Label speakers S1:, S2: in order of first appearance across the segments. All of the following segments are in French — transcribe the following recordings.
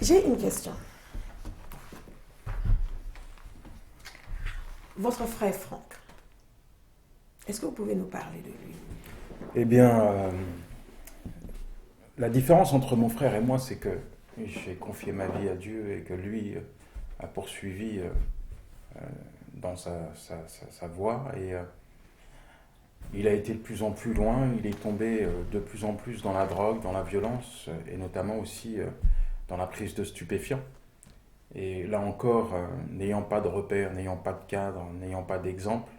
S1: J'ai une question. Votre frère Franck, est-ce que vous pouvez nous parler de lui?
S2: Eh bien, la différence entre mon frère et moi, c'est que j'ai confié ma vie à Dieu et que lui a poursuivi dans sa voie. Et il a été de plus en plus loin, il est tombé de plus en plus dans la drogue, dans la violence, et notamment aussi dans la prise de stupéfiants. Et là encore, n'ayant pas de repères, n'ayant pas de cadre, n'ayant pas d'exemple,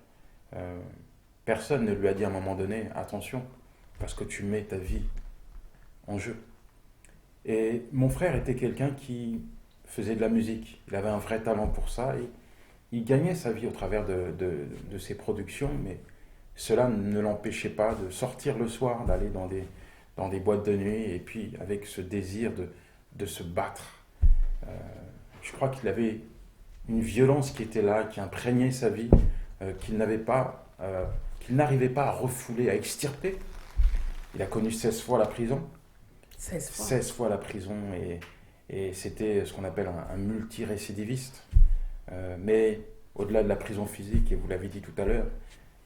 S2: personne ne lui a dit à un moment donné, attention, parce que tu mets ta vie en jeu. Et mon frère était quelqu'un qui faisait de la musique. Il avait un vrai talent pour ça et il gagnait sa vie au travers de ses productions, mais cela ne l'empêchait pas de sortir le soir, d'aller dans des boîtes de nuit et puis avec ce désir de se battre. Je crois qu'il avait une violence qui était là, qui imprégnait sa vie, qu'il n'arrivait pas à refouler, à extirper. Il a connu 16 fois la prison.
S1: 16 fois.
S2: 16 fois la prison et c'était ce qu'on appelle un multirécidiviste. Mais au-delà de la prison physique, et vous l'avez dit tout à l'heure,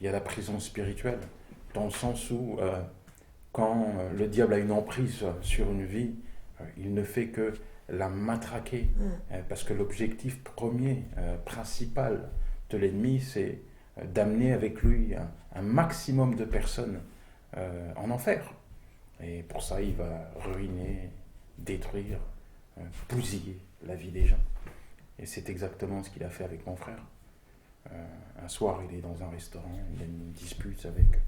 S2: il y a la prison spirituelle, dans le sens où quand le diable a une emprise sur une vie, il ne fait que la matraquer, parce que l'objectif premier, principal de l'ennemi, c'est d'amener avec lui un maximum de personnes en enfer. Et pour ça, il va ruiner, détruire, bousiller la vie des gens. Et c'est exactement ce qu'il a fait avec mon frère. Un soir, il est dans un restaurant, il a une dispute avec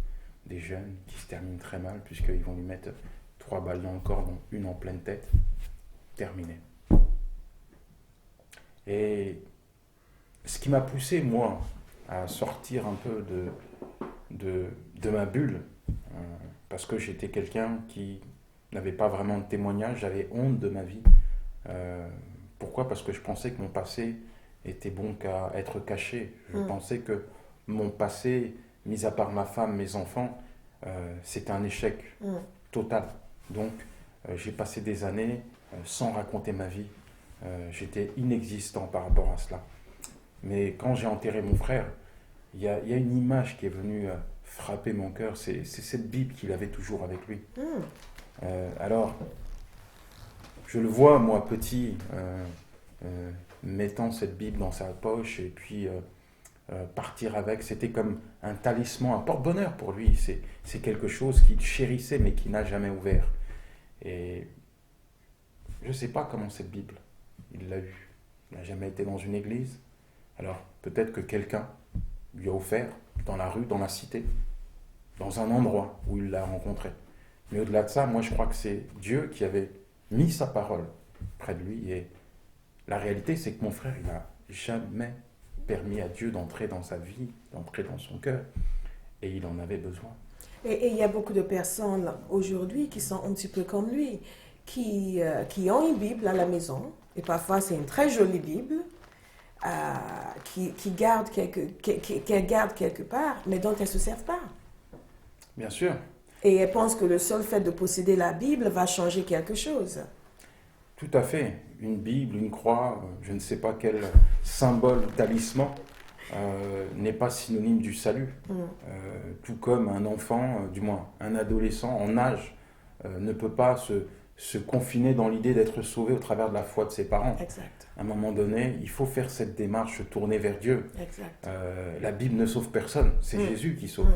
S2: des jeunes qui se terminent très mal, puisqu'ils vont lui mettre 3 balles dans le corps, dont une en pleine tête. Terminé. Et ce qui m'a poussé, moi, à sortir un peu de ma bulle, parce que j'étais quelqu'un qui n'avait pas vraiment de témoignage, j'avais honte de ma vie. Pourquoi ? Parce que je pensais que mon passé était bon qu'à être caché. Je pensais que mon passé, mis à part ma femme, mes enfants, c'était un échec total. Donc, j'ai passé des années sans raconter ma vie. J'étais inexistant par rapport à cela. Mais quand j'ai enterré mon frère, il y a une image qui est venue frapper mon cœur. C'est cette Bible qu'il avait toujours avec lui. Alors, je le vois, moi, petit, mettant cette Bible dans sa poche et puis partir avec. C'était comme un talisman, un porte-bonheur pour lui. C'est quelque chose qu'il chérissait mais qui n'a jamais ouvert. Et je ne sais pas comment cette Bible, il l'a eue. Il n'a jamais été dans une église. Alors, peut-être que quelqu'un lui a offert dans la rue, dans la cité, dans un endroit où il l'a rencontré. Mais au-delà de ça, moi je crois que c'est Dieu qui avait mis sa parole près de lui. Et la réalité, c'est que mon frère, il n'a jamais permis à Dieu d'entrer dans sa vie, d'entrer dans son cœur. Et il en avait besoin.
S1: Et il y a beaucoup de personnes aujourd'hui qui sont un petit peu comme lui, qui ont une Bible à la maison, et parfois c'est une très jolie Bible, qui gardent quelque part, mais dont elles ne se servent pas.
S2: Bien sûr.
S1: Et elles pensent que le seul fait de posséder la Bible va changer quelque chose.
S2: Tout à fait. Une Bible, une croix, je ne sais pas quel symbole ou talisman n'est pas synonyme du salut. Tout comme un enfant, du moins un adolescent en âge, ne peut pas se confiner dans l'idée d'être sauvé au travers de la foi de ses parents.
S1: Exact.
S2: À un moment donné, il faut faire cette démarche, se tourner vers Dieu.
S1: Exact.
S2: La Bible ne sauve personne, c'est Jésus qui sauve.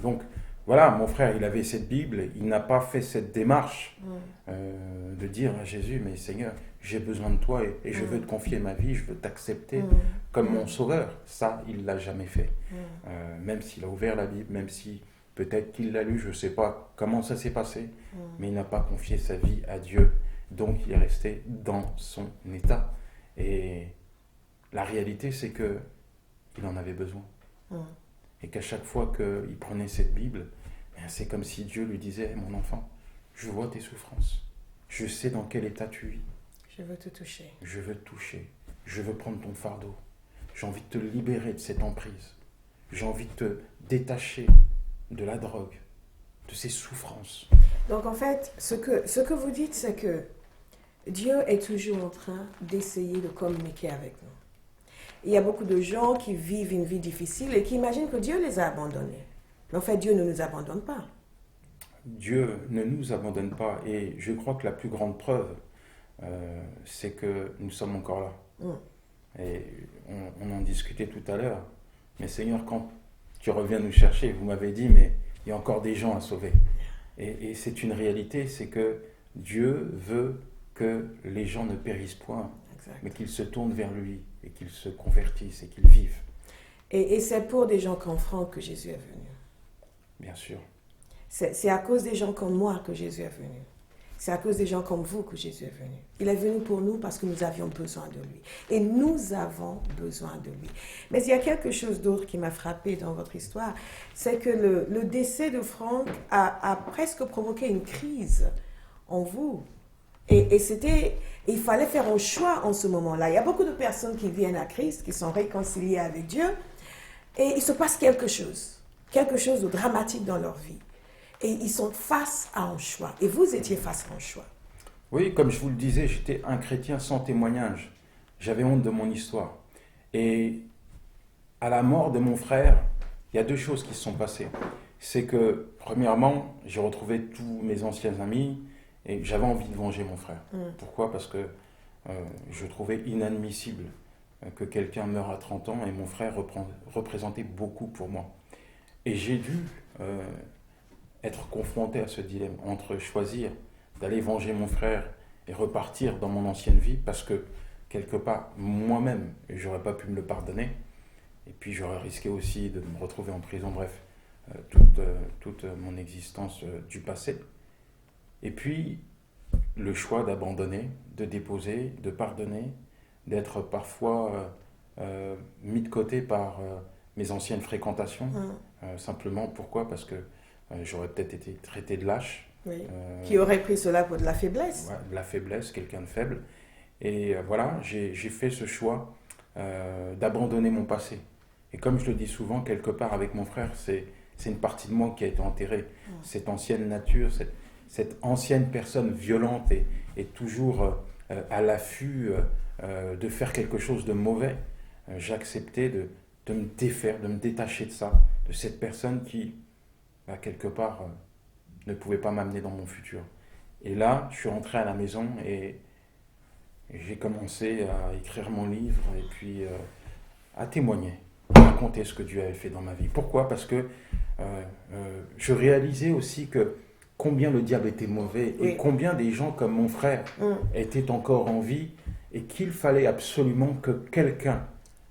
S2: Donc, voilà, mon frère, il avait cette Bible, il n'a pas fait cette démarche de dire à Jésus, mais Seigneur, j'ai besoin de toi et je veux te confier ma vie, je veux t'accepter comme mon sauveur. Ça, il ne l'a jamais fait. Même s'il a ouvert la Bible, même si peut-être qu'il l'a lu, je ne sais pas comment ça s'est passé, mais il n'a pas confié sa vie à Dieu. Donc, il est resté dans son état. Et la réalité, c'est qu'il en avait besoin. Et qu'à chaque fois qu'il prenait cette Bible, c'est comme si Dieu lui disait, mon enfant, je vois tes souffrances. Je sais dans quel état tu vis.
S1: Je veux te toucher.
S2: Je veux te toucher. Je veux prendre ton fardeau. J'ai envie de te libérer de cette emprise. J'ai envie de te détacher de la drogue, de ces souffrances.
S1: Donc en fait, ce que vous dites, c'est que Dieu est toujours en train d'essayer de communiquer avec nous. Il y a beaucoup de gens qui vivent une vie difficile et qui imaginent que Dieu les a abandonnés. Mais en fait, Dieu ne nous abandonne pas.
S2: Dieu ne nous abandonne pas et je crois que la plus grande preuve, c'est que nous sommes encore là. Et on en discutait tout à l'heure. Mais Seigneur, quand tu reviens nous chercher, vous m'avez dit, mais il y a encore des gens à sauver. Et c'est une réalité, c'est que Dieu veut que les gens ne périssent point,
S1: Exact.
S2: mais qu'ils se tournent vers lui et qu'ils se convertissent et qu'ils vivent.
S1: Et c'est pour des gens comme Franck que Jésus est venu.
S2: Bien sûr.
S1: C'est à cause des gens comme moi que Jésus est venu. C'est à cause des gens comme vous que Jésus est venu. Il est venu pour nous parce que nous avions besoin de lui. Et nous avons besoin de lui. Mais il y a quelque chose d'autre qui m'a frappé dans votre histoire. C'est que le décès de Franck a presque provoqué une crise en vous. Et il fallait faire un choix en ce moment-là. Il y a beaucoup de personnes qui viennent à Christ, qui sont réconciliées avec Dieu. Et il se passe quelque chose de dramatique dans leur vie. Et ils sont face à un choix. Et vous étiez face à un choix.
S2: Oui, comme je vous le disais, j'étais un chrétien sans témoignage. J'avais honte de mon histoire. Et à la mort de mon frère, il y a deux choses qui se sont passées. C'est que, premièrement, j'ai retrouvé tous mes anciens amis et j'avais envie de venger mon frère. Pourquoi ? Parce que je trouvais inadmissible que quelqu'un meure à 30 ans et mon frère représentait beaucoup pour moi. Et j'ai dû être confronté à ce dilemme entre choisir d'aller venger mon frère et repartir dans mon ancienne vie parce que quelque part moi-même j'aurais pas pu me le pardonner et puis j'aurais risqué aussi de me retrouver en prison, bref, toute mon existence du passé. Et puis le choix d'abandonner, de déposer, de pardonner, d'être parfois mis de côté par mes anciennes fréquentations, simplement pourquoi ? Parce que j'aurais peut-être été traité de lâche.
S1: Oui. Qui aurait pris cela pour de la faiblesse.
S2: Ouais, de la faiblesse, quelqu'un de faible. Et voilà, j'ai fait ce choix d'abandonner mon passé. Et comme je le dis souvent, quelque part avec mon frère, c'est une partie de moi qui a été enterrée. Cette ancienne nature, cette ancienne personne violente et toujours à l'affût de faire quelque chose de mauvais. J'ai accepté de me défaire, de me détacher de ça, de cette personne qui, quelque part, ne pouvait pas m'amener dans mon futur. Et là, je suis rentré à la maison et j'ai commencé à écrire mon livre et puis à témoigner, à raconter ce que Dieu avait fait dans ma vie. Pourquoi ? Parce que je réalisais aussi que combien le diable était mauvais et combien des gens comme mon frère étaient encore en vie et qu'il fallait absolument que quelqu'un,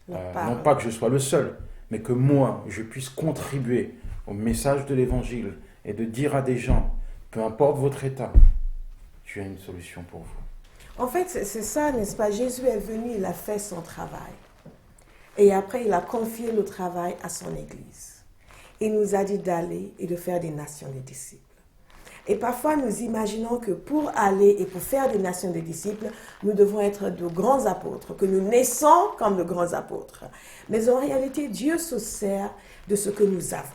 S2: non pas que je sois le seul, mais que moi, je puisse contribuer au message de l'évangile et de dire à des gens, peu importe votre état, tu as une solution pour vous.
S1: En fait, c'est ça, n'est-ce pas? Jésus est venu, il a fait son travail. Et après, il a confié le travail à son Église. Il nous a dit d'aller et de faire des nations des disciples. Et parfois, nous imaginons que pour aller et pour faire des nations des disciples, nous devons être de grands apôtres, que nous naissons comme de grands apôtres. Mais en réalité, Dieu se sert de ce que nous avons.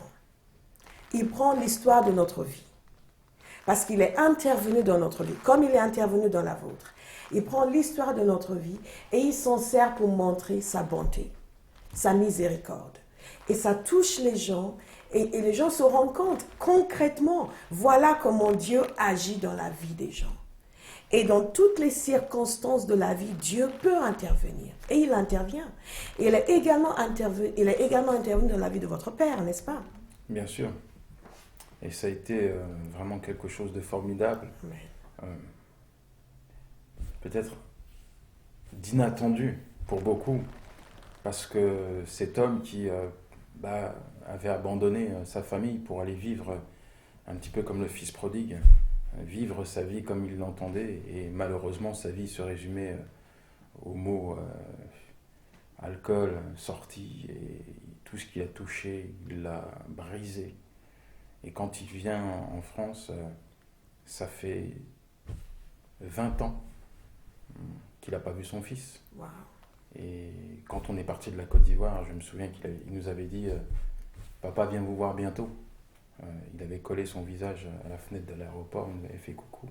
S1: Il prend l'histoire de notre vie. Parce qu'il est intervenu dans notre vie, comme il est intervenu dans la vôtre. Il prend l'histoire de notre vie et il s'en sert pour montrer sa bonté, sa miséricorde. Et ça touche les gens et les gens se rendent compte concrètement. Voilà comment Dieu agit dans la vie des gens. Et dans toutes les circonstances de la vie, Dieu peut intervenir. Et il intervient. Et il est également intervenu dans la vie de votre père, n'est-ce pas?
S2: Bien sûr. Et ça a été vraiment quelque chose de formidable. Peut-être d'inattendu pour beaucoup. Parce que cet homme qui avait abandonné sa famille pour aller vivre un petit peu comme le fils prodigue, vivre sa vie comme il l'entendait. Et malheureusement, sa vie se résumait au mot alcool, sortie, et tout ce qu'il a touché, il l'a brisé. Et quand il vient en France, ça fait 20 ans qu'il n'a pas vu son fils.
S1: Wow.
S2: Et quand on est parti de la Côte d'Ivoire, je me souviens qu'il nous avait dit « Papa vient vous voir bientôt ». Il avait collé son visage à la fenêtre de l'aéroport, il nous avait fait coucou.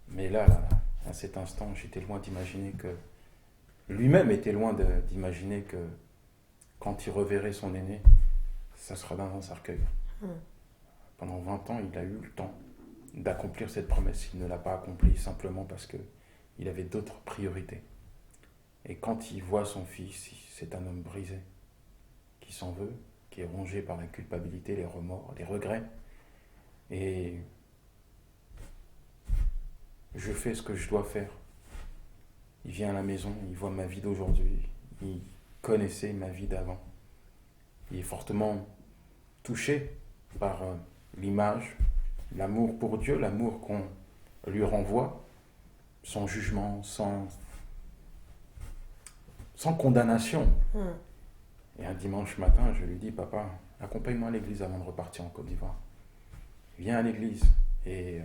S2: Mais là, à cet instant, j'étais loin d'imaginer que... Lui-même était loin d'imaginer que quand il reverrait son aîné, ça sera dans un cercueil. Pendant 20 ans, il a eu le temps d'accomplir cette promesse. Il ne l'a pas accomplie simplement parce qu'il avait d'autres priorités. Et quand il voit son fils, c'est un homme brisé, qui s'en veut, qui est rongé par la culpabilité, les remords, les regrets. Et je fais ce que je dois faire. Il vient à la maison, il voit ma vie d'aujourd'hui, il connaissait ma vie d'avant. Il est fortement touché par l'image, l'amour pour Dieu, l'amour qu'on lui renvoie, sans jugement, sans condamnation. Et un dimanche matin, je lui dis, papa, accompagne-moi à l'église avant de repartir en Côte d'Ivoire. Viens à l'église. Et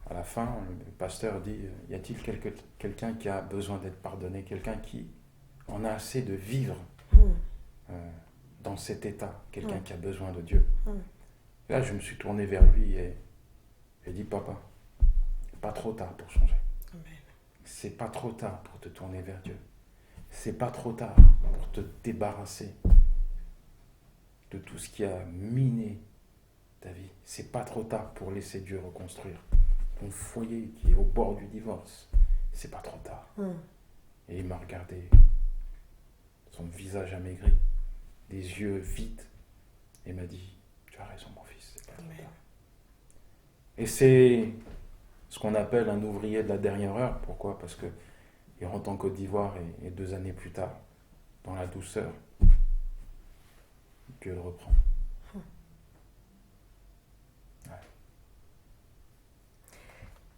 S2: à la fin, le pasteur dit, y a-t-il quelqu'un qui a besoin d'être pardonné, quelqu'un qui en a assez de vivre dans cet état, quelqu'un qui a besoin de Dieu. Et là, je me suis tourné vers lui et j'ai dit, papa, pas trop tard pour changer. Amen. C'est pas trop tard pour te tourner vers Dieu. C'est pas trop tard pour te débarrasser de tout ce qui a miné ta vie. C'est pas trop tard pour laisser Dieu reconstruire ton foyer qui est au bord du divorce. C'est pas trop tard. Et il m'a regardé, son visage amaigri, des yeux vides, et m'a dit, tu as raison mon fils, c'est pas trop tard. Et c'est ce qu'on appelle un ouvrier de la dernière heure. Pourquoi ? Parce que il rentre en Côte d'Ivoire et 2 années plus tard, dans la douceur, Dieu le reprend. Ouais.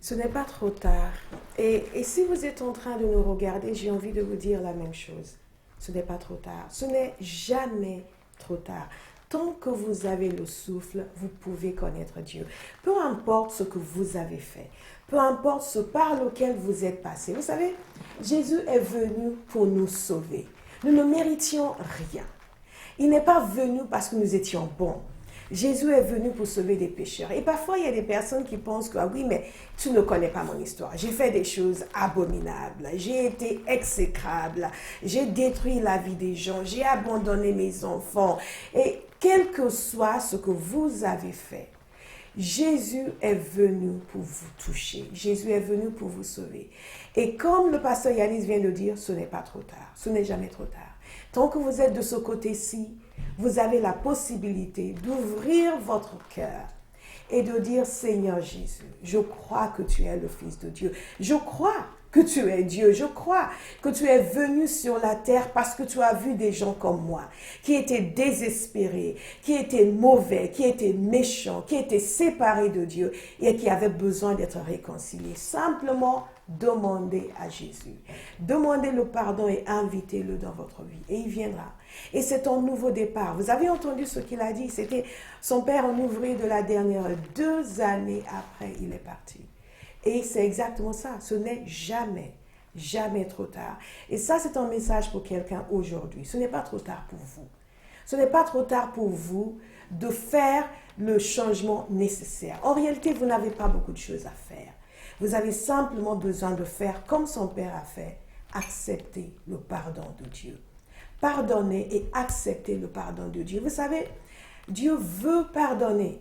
S1: Ce n'est pas trop tard. Et si vous êtes en train de nous regarder, j'ai envie de vous dire la même chose. Ce n'est pas trop tard. Ce n'est jamais trop tard. Tant que vous avez le souffle, vous pouvez connaître Dieu. Peu importe ce que vous avez fait. Peu importe ce par lequel vous êtes passé. Vous savez, Jésus est venu pour nous sauver. Nous ne méritions rien. Il n'est pas venu parce que nous étions bons. Jésus est venu pour sauver des pécheurs. Et parfois, il y a des personnes qui pensent que, ah oui, mais tu ne connais pas mon histoire. J'ai fait des choses abominables. J'ai été exécrable. J'ai détruit la vie des gens. J'ai abandonné mes enfants. Et quel que soit ce que vous avez fait, Jésus est venu pour vous toucher. Jésus est venu pour vous sauver. Et comme le pasteur Yanis vient de dire, ce n'est pas trop tard. Ce n'est jamais trop tard. Tant que vous êtes de ce côté-ci, vous avez la possibilité d'ouvrir votre cœur et de dire, Seigneur Jésus, je crois que tu es le Fils de Dieu. Je crois que tu es Dieu. Je crois que tu es venu sur la terre parce que tu as vu des gens comme moi qui étaient désespérés, qui étaient mauvais, qui étaient méchants, qui étaient séparés de Dieu et qui avaient besoin d'être réconciliés. Simplement, demandez à Jésus. Demandez le pardon et invitez-le dans votre vie. Et il viendra. Et c'est un nouveau départ. Vous avez entendu ce qu'il a dit. C'était son père en ouvrier de la dernière. 2 années après, il est parti. Et c'est exactement ça. Ce n'est jamais, jamais trop tard. Et ça, c'est un message pour quelqu'un aujourd'hui. Ce n'est pas trop tard pour vous. Ce n'est pas trop tard pour vous de faire le changement nécessaire. En réalité, vous n'avez pas beaucoup de choses à faire. Vous avez simplement besoin de faire comme son père a fait. Accepter le pardon de Dieu. Pardonner et accepter le pardon de Dieu. Vous savez, Dieu veut pardonner.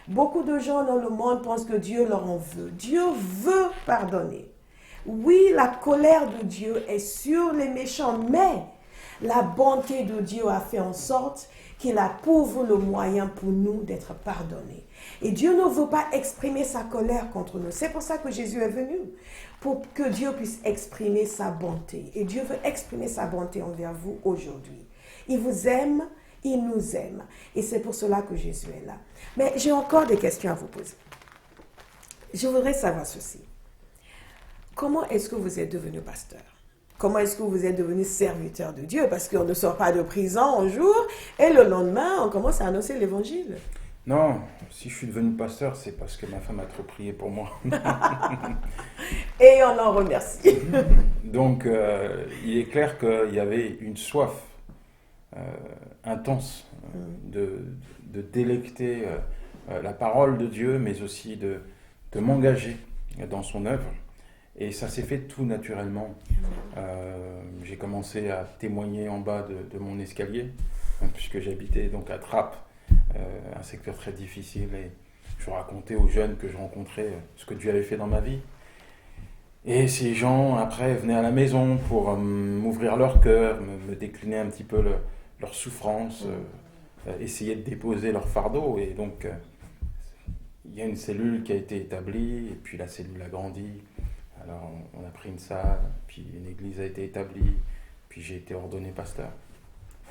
S1: Beaucoup de gens dans le monde pensent que Dieu leur en veut. Dieu veut pardonner. Oui, la colère de Dieu est sur les méchants, mais la bonté de Dieu a fait en sorte qu'il approuve le moyen pour nous d'être pardonnés. Et Dieu ne veut pas exprimer sa colère contre nous. C'est pour ça que Jésus est venu, pour que Dieu puisse exprimer sa bonté. Et Dieu veut exprimer sa bonté envers vous aujourd'hui. Il vous aime. Il nous aime. Et c'est pour cela que Jésus est là. Mais j'ai encore des questions à vous poser. Je voudrais savoir ceci. Comment est-ce que vous êtes devenu pasteur? Comment est-ce que vous êtes devenu serviteur de Dieu? Parce qu'on ne sort pas de prison un jour et le lendemain, on commence à annoncer l'évangile.
S2: Non, si je suis devenu pasteur, c'est parce que ma femme a trop prié pour moi.
S1: Et on en remercie.
S2: Donc, il est clair qu'il y avait une soif intense de délecter la parole de Dieu, mais aussi de m'engager dans son œuvre. Et ça s'est fait tout naturellement. J'ai commencé à témoigner en bas de mon escalier, puisque j'habitais donc à Trappes, un secteur très difficile, et je racontais aux jeunes que je rencontrais ce que Dieu avait fait dans ma vie. Et ces gens, après, venaient à la maison pour m'ouvrir leur cœur, me décliner un petit peu leur souffrance, essayer de déposer leur fardeau. Et donc, il y a une cellule qui a été établie, et puis la cellule a grandi. Alors, on a pris une salle, puis une église a été établie, puis j'ai été ordonné pasteur.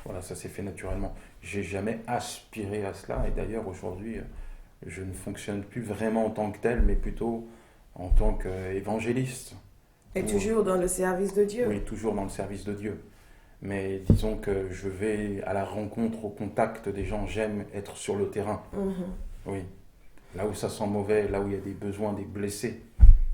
S2: Voilà, ça s'est fait naturellement. J'ai jamais aspiré à cela, et d'ailleurs, aujourd'hui, je ne fonctionne plus vraiment en tant que tel, mais plutôt en tant qu'évangéliste.
S1: Et toujours dans le service de Dieu.
S2: Oui, toujours dans le service de Dieu. Mais disons que je vais à la rencontre, au contact des gens. J'aime être sur le terrain. Oui. Là où ça sent mauvais, là où il y a des besoins, des blessés,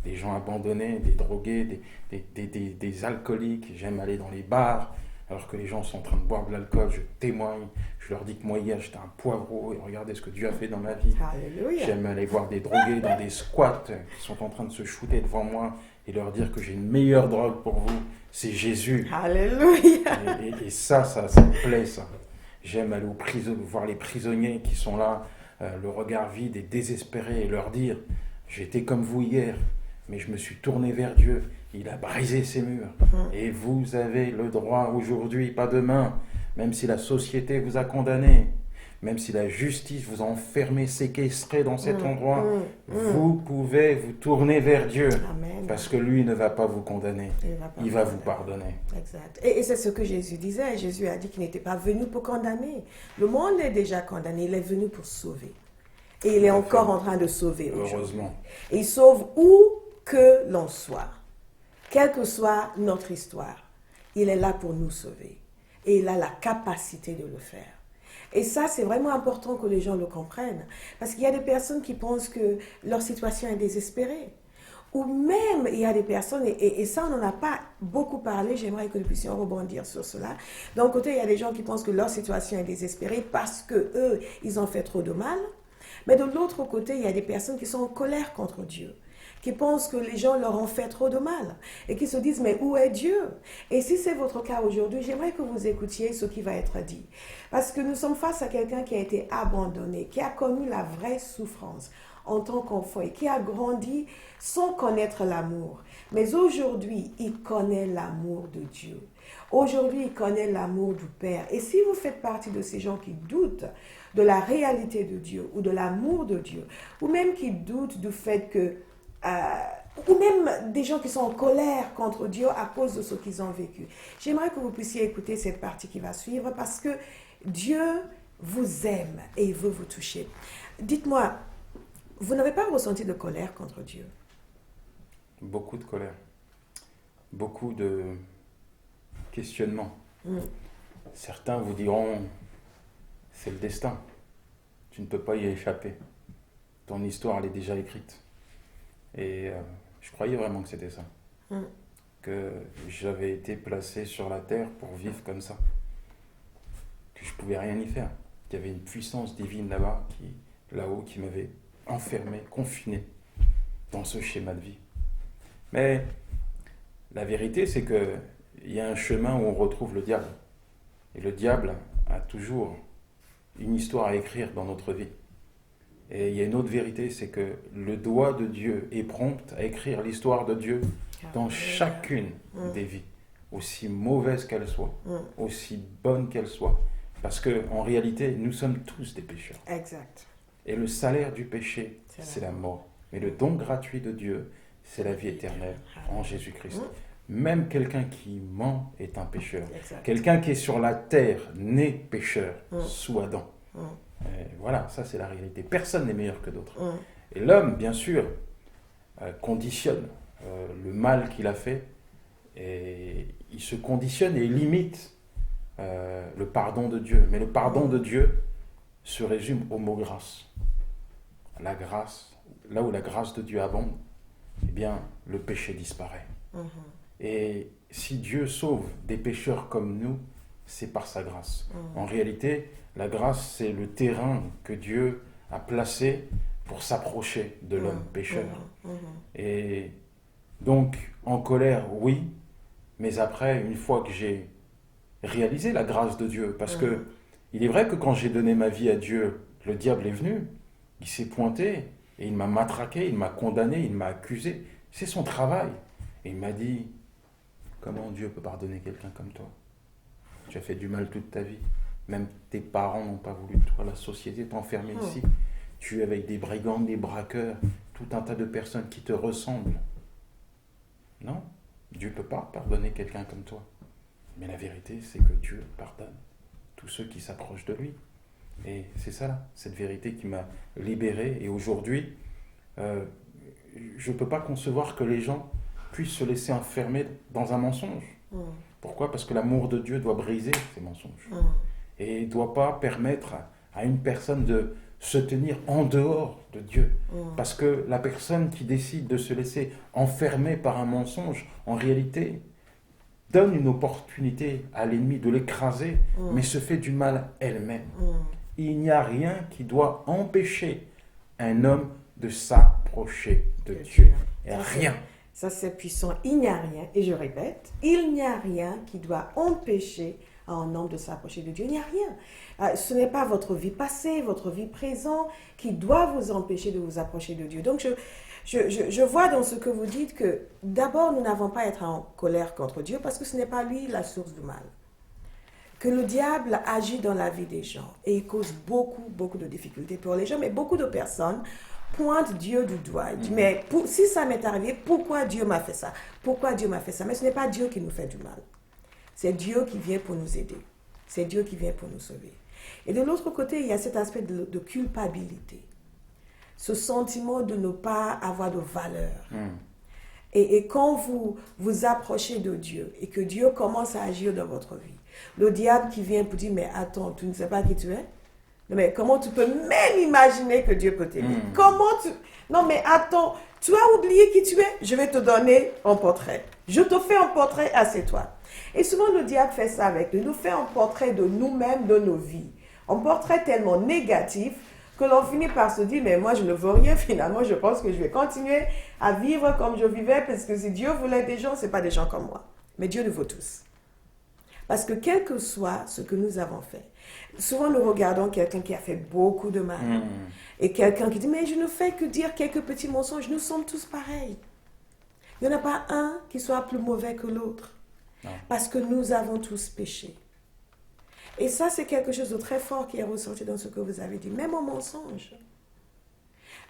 S2: des gens abandonnés, des drogués, des alcooliques. J'aime aller dans les bars, alors que les gens sont en train de boire de l'alcool. Je témoigne. Je leur dis que moi, hier, j'étais un poivreau et regardez ce que Dieu a fait dans ma vie.
S1: Alléluia.
S2: J'aime aller voir des drogués dans des squats qui sont en train de se shooter devant moi et leur dire que j'ai une meilleure drogue pour vous, c'est Jésus.
S1: Alléluia.
S2: Et ça me plaît, ça. J'aime aller voir les prisonniers qui sont là, le regard vide et désespéré, et leur dire, j'étais comme vous hier, mais je me suis tourné vers Dieu, il a brisé ces murs. Et vous avez le droit aujourd'hui, pas demain, même si la société vous a condamné, même si la justice vous a enfermé, séquestré dans cet endroit, vous pouvez vous tourner vers Dieu.
S1: Amen.
S2: Parce que lui ne va pas vous condamner, il va vous pardonner.
S1: Exact. Et c'est ce que Jésus disait. Jésus a dit qu'il n'était pas venu pour condamner. Le monde est déjà condamné, il est venu pour sauver. Et il est encore en train de sauver aujourd'hui.
S2: Heureusement.
S1: Et il sauve où que l'on soit. Quelle que soit notre histoire, il est là pour nous sauver. Et il a la capacité de le faire. Et ça, c'est vraiment important que les gens le comprennent. Parce qu'il y a des personnes qui pensent que leur situation est désespérée. Ou même, il y a des personnes, et ça, on n'en a pas beaucoup parlé, j'aimerais que nous puissions rebondir sur cela. D'un côté, il y a des gens qui pensent que leur situation est désespérée parce qu'eux, ils ont fait trop de mal. Mais de l'autre côté, il y a des personnes qui sont en colère contre Dieu, qui pensent que les gens leur ont fait trop de mal et qui se disent, mais où est Dieu? Et si c'est votre cas aujourd'hui, j'aimerais que vous écoutiez ce qui va être dit. Parce que nous sommes face à quelqu'un qui a été abandonné, qui a connu la vraie souffrance en tant qu'enfant et qui a grandi sans connaître l'amour. Mais aujourd'hui, il connaît l'amour de Dieu. Aujourd'hui, il connaît l'amour du Père. Et si vous faites partie de ces gens qui doutent de la réalité de Dieu ou de l'amour de Dieu, ou même qui doutent du fait que ou même des gens qui sont en colère contre Dieu à cause de ce qu'ils ont vécu. J'aimerais que vous puissiez écouter cette partie qui va suivre parce que Dieu vous aime et il veut vous toucher. Dites-moi, vous n'avez pas ressenti de colère contre Dieu?
S2: Beaucoup de colère. Beaucoup de questionnements. Certains vous diront, c'est le destin. Tu ne peux pas y échapper. Ton histoire, elle est déjà écrite. Et je croyais vraiment que c'était ça. Que j'avais été placé sur la terre pour vivre comme ça. Que je ne pouvais rien y faire. Qu'il y avait une puissance divine là-bas, là-haut, qui m'avait enfermé, confiné dans ce schéma de vie. Mais la vérité, c'est qu'il y a un chemin où on retrouve le diable. Et le diable a toujours une histoire à écrire dans notre vie. Et il y a une autre vérité, c'est que le doigt de Dieu est prompt à écrire l'histoire de Dieu dans chacune des vies, aussi mauvaise qu'elle soit, aussi bonne qu'elle soit. Parce qu'en réalité, nous sommes tous des pécheurs.
S1: Exact.
S2: Et le salaire du péché, c'est la mort. Mais le don gratuit de Dieu, c'est la vie éternelle en Jésus-Christ. Même quelqu'un qui ment est un pécheur.
S1: Exact.
S2: Quelqu'un qui est sur la terre, né pécheur, sous Adam. Et voilà, ça c'est la réalité. Personne n'est meilleur que d'autres. Et l'homme, bien sûr, conditionne le mal qu'il a fait, et il se conditionne et il limite le pardon de Dieu. Mais le pardon de Dieu se résume au mot grâce. La grâce, là où la grâce de Dieu abonde, eh bien, le péché disparaît. Et si Dieu sauve des pécheurs comme nous, c'est par sa grâce. En réalité, la grâce, c'est le terrain que Dieu a placé pour s'approcher de l'homme pécheur. Et Donc, en colère, oui, mais après, une fois que j'ai réalisé la grâce de Dieu, parce que il est vrai que quand j'ai donné ma vie à Dieu, le diable est venu, il s'est pointé, et il m'a matraqué, il m'a condamné, il m'a accusé. C'est son travail. Et il m'a dit, comment Dieu peut pardonner quelqu'un comme toi? Tu as fait du mal toute ta vie. Même tes parents n'ont pas voulu de toi. La société t'a enfermé ici. Tu es avec des brigands, des braqueurs, tout un tas de personnes qui te ressemblent. Non, Dieu ne peut pas pardonner quelqu'un comme toi. Mais la vérité, c'est que Dieu pardonne tous ceux qui s'approchent de lui. Et c'est ça, là, cette vérité qui m'a libéré. Et aujourd'hui, je ne peux pas concevoir que les gens puissent se laisser enfermer dans un mensonge. Pourquoi? Parce que l'amour de Dieu doit briser ces mensonges. Et il ne doit pas permettre à une personne de se tenir en dehors de Dieu. Parce que la personne qui décide de se laisser enfermer par un mensonge, en réalité, donne une opportunité à l'ennemi de l'écraser, mais se fait du mal elle-même. Il n'y a rien qui doit empêcher un homme de s'approcher de Dieu. Rien.
S1: Ça, c'est puissant. Il n'y a rien, et je répète, il n'y a rien qui doit empêcher un homme de s'approcher de Dieu. Il n'y a rien. Ce n'est pas votre vie passée, votre vie présente qui doit vous empêcher de vous approcher de Dieu. Donc, je vois dans ce que vous dites que d'abord, nous n'avons pas à être en colère contre Dieu parce que ce n'est pas lui la source du mal. Que le diable agit dans la vie des gens et il cause beaucoup de difficultés pour les gens, mais beaucoup de personnes pointent Dieu du doigt. Mais si ça m'est arrivé, pourquoi Dieu m'a fait ça? Pourquoi Dieu m'a fait ça? Mais ce n'est pas Dieu qui nous fait du mal. C'est Dieu qui vient pour nous aider. C'est Dieu qui vient pour nous sauver. Et de l'autre côté, il y a cet aspect de culpabilité. Ce sentiment de ne pas avoir de valeur. Et quand vous vous approchez de Dieu et que Dieu commence à agir dans votre vie, le diable qui vient pour dire, mais attends, tu ne sais pas qui tu es? Mais comment tu peux même imaginer que Dieu peut t'aider? Comment tu... Non, mais attends, tu as oublié qui tu es? Je vais te donner un portrait. Je te fais un portrait, assieds-toi. Et souvent, le diable fait ça avec nous. Il nous fait un portrait de nous-mêmes, de nos vies. Un portrait tellement négatif que l'on finit par se dire, mais moi, je ne veux rien. Finalement, je pense que je vais continuer à vivre comme je vivais parce que si Dieu voulait des gens, ce n'est pas des gens comme moi. Mais Dieu nous veut tous. Parce que quel que soit ce que nous avons fait, souvent nous regardons quelqu'un qui a fait beaucoup de mal. Et quelqu'un qui dit, mais je ne fais que dire quelques petits mensonges. Nous sommes tous pareils. Il n'y en a pas un qui soit plus mauvais que l'autre. Parce que nous avons tous péché. Et ça, c'est quelque chose de très fort qui est ressorti dans ce que vous avez dit, même en mensonge.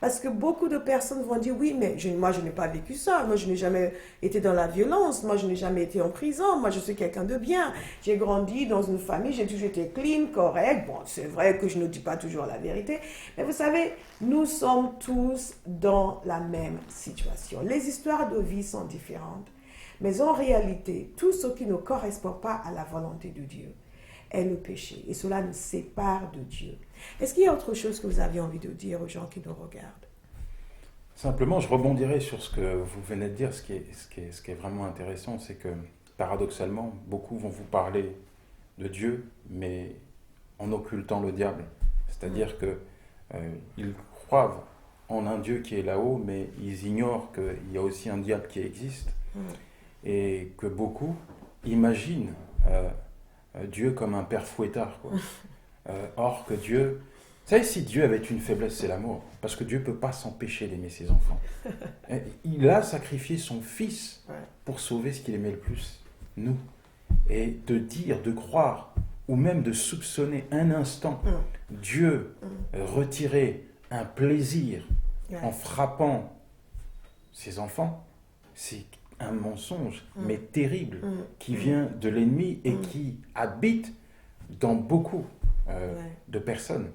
S1: Parce que beaucoup de personnes vont dire, oui, mais moi, je n'ai pas vécu ça. Moi, je n'ai jamais été dans la violence. Moi, je n'ai jamais été en prison. Moi, je suis quelqu'un de bien. J'ai grandi dans une famille, j'ai toujours été clean, correct. Bon, c'est vrai que je ne dis pas toujours la vérité. Mais vous savez, nous sommes tous dans la même situation. Les histoires de vie sont différentes. Mais en réalité, tout ce qui ne correspond pas à la volonté de Dieu est le péché. Et cela nous sépare de Dieu. Est-ce qu'il y a autre chose que vous aviez envie de dire aux gens qui nous regardent?
S2: Simplement, je rebondirai sur ce que vous venez de dire. Ce qui est vraiment intéressant, c'est que, paradoxalement, beaucoup vont vous parler de Dieu, mais en occultant le diable. C'est-à-dire qu'ils croient en un Dieu qui est là-haut, mais ils ignorent qu'il y a aussi un diable qui existe. Et que beaucoup imaginent Dieu comme un père fouettard, quoi. Or que Dieu... Vous savez, si Dieu avait une faiblesse, c'est l'amour. Parce que Dieu ne peut pas s'empêcher d'aimer ses enfants. Il a sacrifié son Fils pour sauver ce qu'il aimait le plus, nous. Et de dire, de croire, ou même de soupçonner un instant Dieu retirer un plaisir en frappant ses enfants, c'est un mensonge, mais terrible, qui vient de l'ennemi et qui habite dans beaucoup de personnes.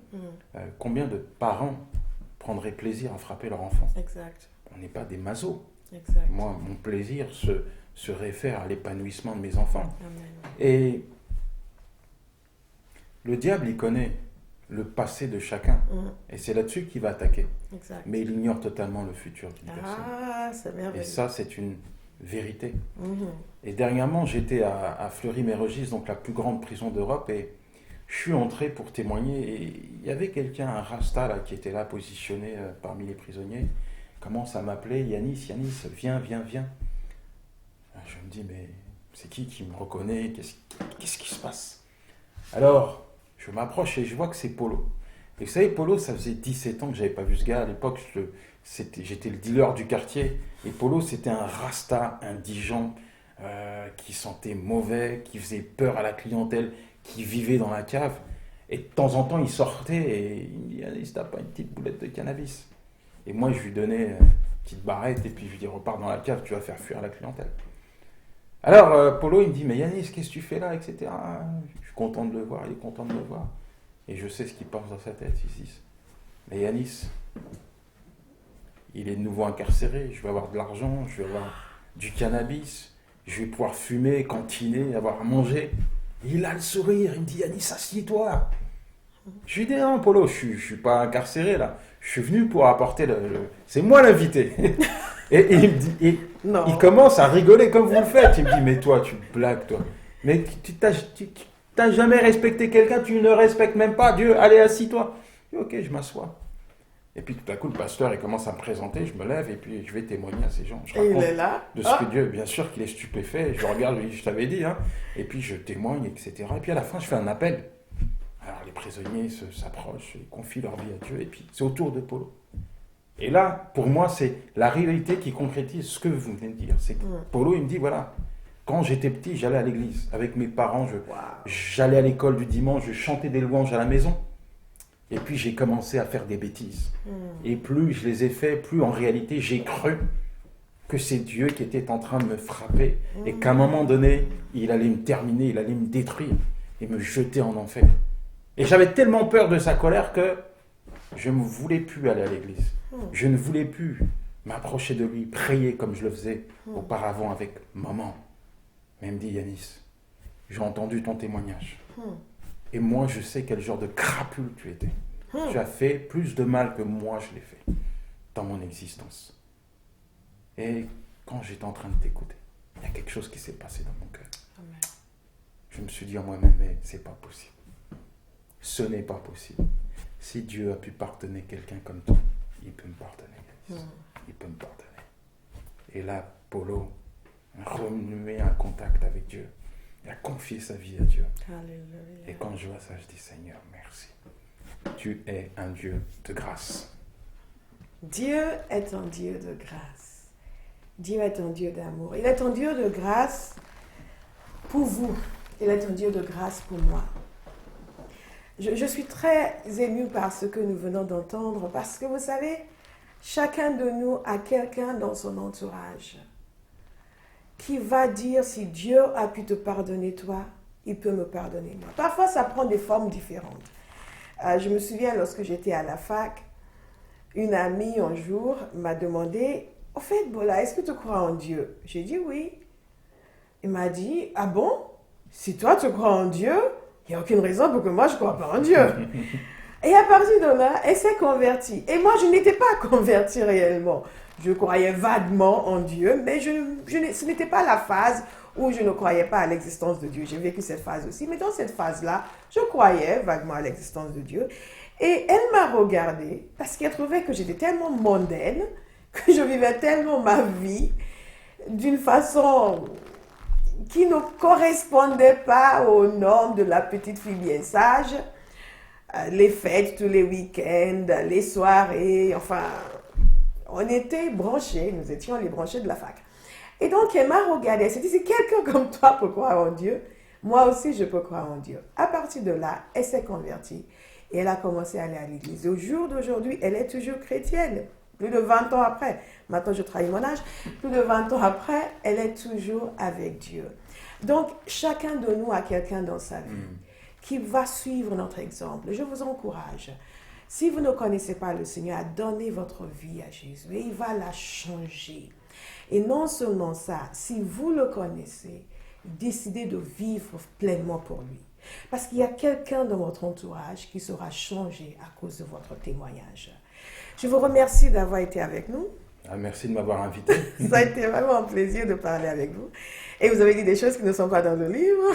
S2: Combien de parents prendraient plaisir à frapper leur enfant?
S1: Exact.
S2: On n'est pas des masos.
S1: Exact.
S2: Moi, mon plaisir se réfère à l'épanouissement de mes enfants.
S1: Amen.
S2: Et le diable, il connaît le passé de chacun. Et c'est là-dessus qu'il va attaquer.
S1: Exact.
S2: Mais il ignore totalement le futur d'une personne.
S1: Ah, c'est merveilleux.
S2: Et ça, c'est une vérité. Et dernièrement, j'étais à Fleury-Mérogis, donc la plus grande prison d'Europe, et je suis entré pour témoigner, et il y avait quelqu'un, un rasta, là, qui était là, positionné parmi les prisonniers, commence à m'appeler, Yanis, viens. Je me dis, mais c'est qui me reconnaît? Qu'est-ce qui se passe? Alors, je m'approche et je vois que c'est Polo. Et vous savez, Polo, ça faisait 17 ans que je n'avais pas vu ce gars. À l'époque, j'étais le dealer du quartier. Et Polo, c'était un rasta indigent qui sentait mauvais, qui faisait peur à la clientèle, qui vivait dans la cave. Et de temps en temps, il sortait et il me dit, Yanis, t'as pas une petite boulette de cannabis? Et moi, je lui donnais une petite barrette et puis je lui dis, repars dans la cave, tu vas faire fuir la clientèle. Alors, Polo, il me dit, mais Yanis, qu'est-ce que tu fais là, etc. Je suis content de le voir, il est content de me voir. Et je sais ce qu'il pense dans sa tête ici. Mais Yanis, il est de nouveau incarcéré, je vais avoir de l'argent, je vais avoir du cannabis, je vais pouvoir fumer, cantiner, avoir à manger. Et il a le sourire, il me dit, Yanis, assieds-toi. Je lui dis, non, Polo, je ne suis pas incarcéré là. Je suis venu pour apporter c'est moi l'invité. Et il me dit, il commence à rigoler comme vous le faites. Il me dit, mais toi, tu blagues, toi. Mais tu n'as jamais respecté quelqu'un, tu ne le respectes même pas. Dieu, allez, assis-toi. Je dis, ok, je m'assois. Et puis tout à coup, le pasteur, il commence à me présenter. Je me lève et puis je vais témoigner à ces gens. Je raconte
S1: il est là.
S2: De ce que Dieu, bien sûr qu'il est stupéfait. Je regarde, je t'avais dit. Hein. Et puis je témoigne, etc. Et puis à la fin, je fais un appel. Alors les prisonniers s'approchent, ils confient leur vie à Dieu. Et puis c'est au tour de Polo. Et là, pour moi, c'est la réalité qui concrétise ce que vous venez de dire. C'est que Polo, il me dit, voilà, quand j'étais petit, j'allais à l'église avec mes parents, j'allais à l'école du dimanche, je chantais des louanges à la maison. Et puis j'ai commencé à faire des bêtises. Et plus je les ai fait, plus en réalité, j'ai cru que c'est Dieu qui était en train de me frapper. Et qu'à un moment donné, il allait me terminer, il allait me détruire et me jeter en enfer. Et j'avais tellement peur de sa colère que je ne voulais plus aller à l'église. Je ne voulais plus m'approcher de lui, prier comme je le faisais auparavant avec maman. Mais il me dit, Yanis, j'ai entendu ton témoignage. Et moi, je sais quel genre de crapule tu étais. Tu as fait plus de mal que moi je l'ai fait dans mon existence. Et quand j'étais en train de t'écouter, il y a quelque chose qui s'est passé dans mon cœur. Amen. Je me suis dit en moi-même, mais c'est pas possible. Ce n'est pas possible. Si Dieu a pu pardonner quelqu'un comme toi, il peut me pardonner. Il peut me pardonner. Et là, Polo a renoué un contact avec Dieu. Il a confié sa vie à Dieu.
S1: Alléluia.
S2: Et quand je vois ça, je dis, Seigneur, merci. Tu es un Dieu de grâce.
S1: Dieu est un Dieu de grâce. Dieu est un Dieu d'amour. Il est un Dieu de grâce pour vous. Il est un Dieu de grâce pour moi. Je suis très émue par ce que nous venons d'entendre parce que vous savez, chacun de nous a quelqu'un dans son entourage qui va dire si Dieu a pu te pardonner toi, il peut me pardonner moi. Parfois, ça prend des formes différentes. Je me souviens lorsque j'étais à la fac, une amie un jour m'a demandé, au fait, Bola, est-ce que tu crois en Dieu? J'ai dit oui. Il m'a dit, ah bon? Si toi tu crois en Dieu, il n'y a aucune raison pour que moi je ne crois pas en Dieu. Et à partir de là, elle s'est convertie. Et moi, je n'étais pas convertie réellement. Je croyais vaguement en Dieu, mais ce n'était pas la phase où je ne croyais pas à l'existence de Dieu. J'ai vécu cette phase aussi, mais dans cette phase-là, je croyais vaguement à l'existence de Dieu. Et elle m'a regardée parce qu'elle trouvait que j'étais tellement mondaine, que je vivais tellement ma vie d'une façon qui ne correspondait pas aux normes de la petite fille bien sage. Les fêtes tous les week-ends, les soirées, enfin, on était branchés, nous étions les branchés de la fac. Et donc, elle m'a regardée, elle s'est dit, si quelqu'un comme toi peut croire en Dieu, moi aussi je peux croire en Dieu. À partir de là, elle s'est convertie et elle a commencé à aller à l'église. Au jour d'aujourd'hui, elle est toujours chrétienne, plus de 20 ans après. Maintenant, je trahis mon âge. Plus de 20 ans après, elle est toujours avec Dieu. Donc, chacun de nous a quelqu'un dans sa vie qui va suivre notre exemple. Je vous encourage. Si vous ne connaissez pas le Seigneur, donnez votre vie à Jésus et il va la changer. Et non seulement ça, si vous le connaissez, décidez de vivre pleinement pour lui. Parce qu'il y a quelqu'un dans votre entourage qui sera changé à cause de votre témoignage. Je vous remercie d'avoir été avec nous.
S2: Merci de m'avoir invité.
S1: Ça a été vraiment un plaisir de parler avec vous. Et vous avez dit des choses qui ne sont pas dans le livre,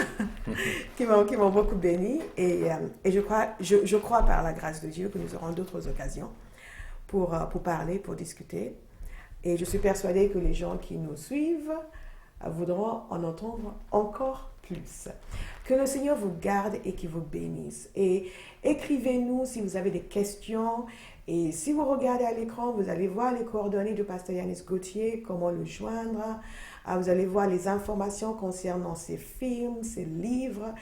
S1: qui m'ont beaucoup béni. Et je crois par la grâce de Dieu que nous aurons d'autres occasions pour parler, pour discuter. Et je suis persuadée que les gens qui nous suivent voudront en entendre encore plus. Que le Seigneur vous garde et qu'il vous bénisse. Et écrivez-nous si vous avez des questions. Et si vous regardez à l'écran, vous allez voir les coordonnées de Pasteur Yanis Gauthier, comment le joindre. Vous allez voir les informations concernant ses films, ses livres.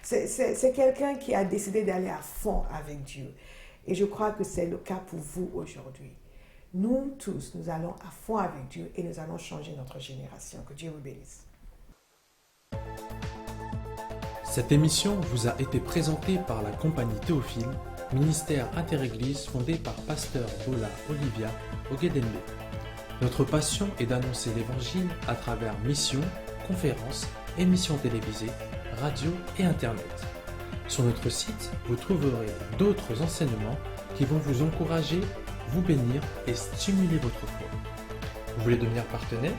S1: C'est quelqu'un qui a décidé d'aller à fond avec Dieu. Et je crois que c'est le cas pour vous aujourd'hui. Nous tous, nous allons à fond avec Dieu et nous allons changer notre génération. Que Dieu vous bénisse.
S3: Cette émission vous a été présentée par la Compagnie Théophile, ministère interéglise fondé par Pasteur Bola Olivia Ogedembe. Notre passion est d'annoncer l'Évangile à travers missions, conférences, émissions télévisées, radio et Internet. Sur notre site, vous trouverez d'autres enseignements qui vont vous encourager, vous bénir et stimuler votre foi. Vous voulez devenir partenaire,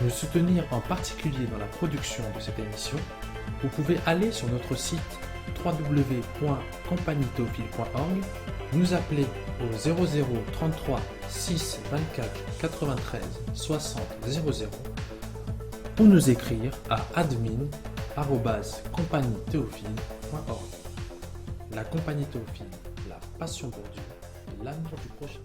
S3: nous soutenir en particulier dans la production de cette émission? Vous pouvez aller sur notre site www.compagnietheophile.org, nous appeler au 00 33 6 24 93 60 00 ou nous écrire à admin@compagnietheophile.org. La Compagnie Théophile, la passion pour Dieu, l'amour du prochain.